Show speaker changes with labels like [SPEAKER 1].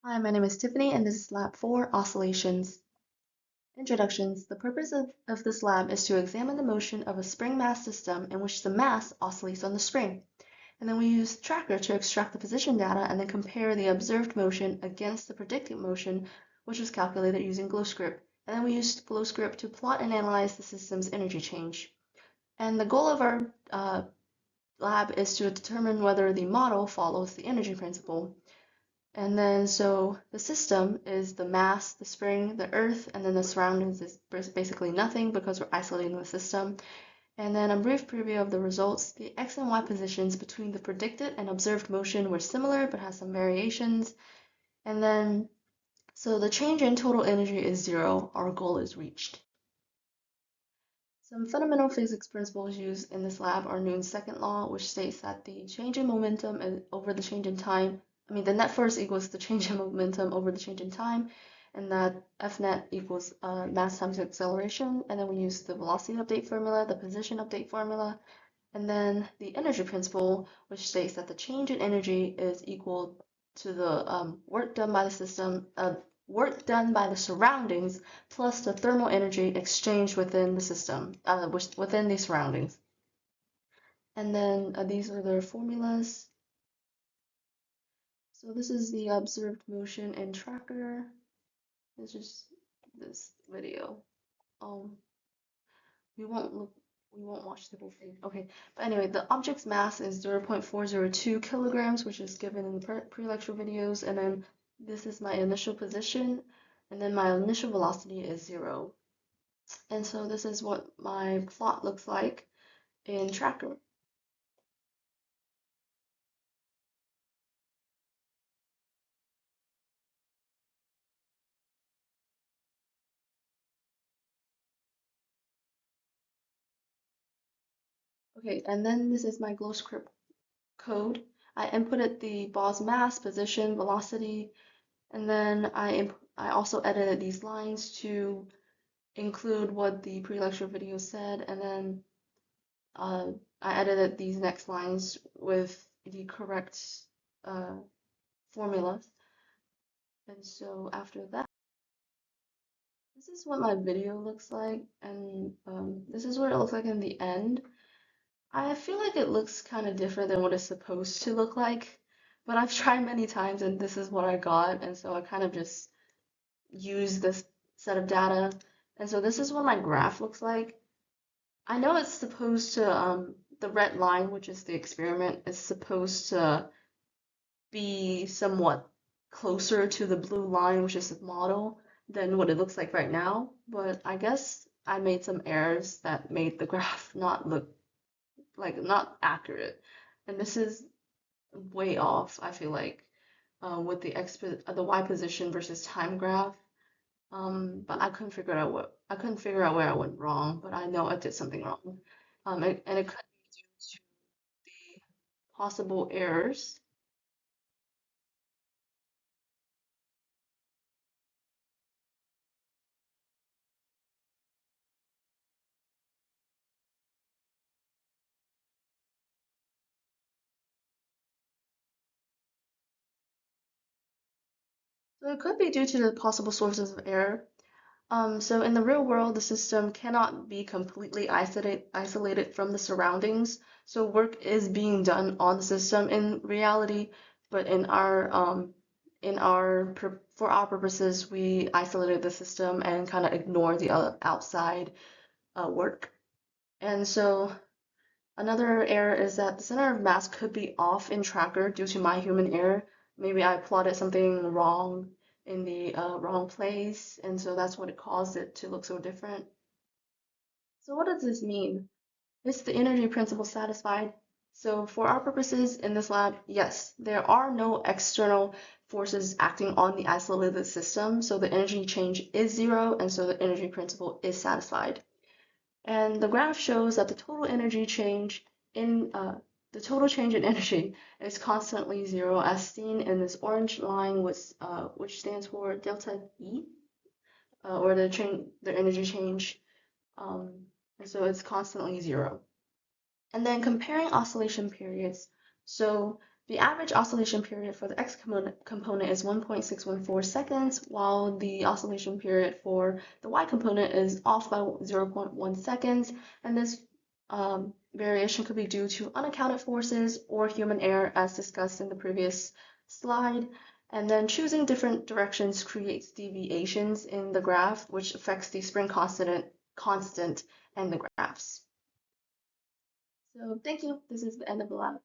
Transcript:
[SPEAKER 1] Hi, my name is Tiffany, and this is Lab 4, Oscillations. Introductions. The purpose of this lab is to examine the motion of a spring mass system in which the mass oscillates on the spring. And then we use Tracker to extract the position data and then compare the observed motion against the predicted motion, which was calculated using GlowScript. And then we used GlowScript to plot and analyze the system's energy change. And the goal of our lab is to determine whether the model follows the energy principle. And then so the system is the mass, the spring, the earth, and then the surroundings is basically nothing because we're isolating the system. And then a brief preview of the results. The x and y positions between the predicted and observed motion were similar but has some variations. And then so the change in total energy is 0. Our goal is reached. Some fundamental physics principles used in this lab are Newton's second law, which states that the change in momentum over the change in time, the net force equals the change in momentum over the change in time, and that F net equals mass times acceleration. And then we use the velocity update formula, the position update formula, and then the energy principle, which states that the change in energy is equal to the work done by the system, work done by the surroundings plus the thermal energy exchanged within the system, within the surroundings. And then these are their formulas. So this is the observed motion in Tracker. It's just this video. We won't watch the whole thing. Okay, but anyway, the object's mass is 0.402 kilograms, which is given in the pre-lecture videos, and then this is my initial position, and then my initial velocity is 0. And so this is what my plot looks like in Tracker. Okay, and then this is my GlowScript code. I inputted the ball's mass, position, velocity, and then I also edited these lines to include what the pre-lecture video said, and then I edited these next lines with the correct formulas. And so after that, this is what my video looks like, and this is what it looks like in the end. I feel like it looks kind of different than what it's supposed to look like, but I've tried many times and this is what I got, and so I kind of just used this set of data. And so this is what my graph looks like. I know it's supposed to, the red line, which is the experiment, is supposed to be somewhat closer to the blue line, which is the model, than what it looks like right now. But I guess I made some errors that made the graph not look not accurate. And this is way off, I feel like, with the y position versus time graph. But I couldn't figure out where I went wrong, but I know I did something wrong. And it could be due to the possible errors. So it could be due to the possible sources of error. So in the real world, the system cannot be completely isolated from the surroundings. So work is being done on the system in reality, but for our purposes, we isolated the system and kind of ignore the outside work. And so another error is that the center of mass could be off in Tracker due to my human error. Maybe I plotted something wrong in the wrong place, and so that's what it caused it to look so different. So what does this mean? Is the energy principle satisfied? So for our purposes in this lab, yes, there are no external forces acting on the isolated system, so the energy change is 0, and so the energy principle is satisfied. And the graph shows that the total change in energy is constantly 0, as seen in this orange line, which stands for delta E, or the energy change. And so it's constantly 0. And then comparing oscillation periods. So The average oscillation period for the x component is 1.614 seconds, while the oscillation period for the y component is off by 0.1 seconds, and this variation could be due to unaccounted forces or human error, as discussed in the previous slide. And then choosing different directions creates deviations in the graph, which affects the spring constant and the graphs. So thank you. This is the end of the lab.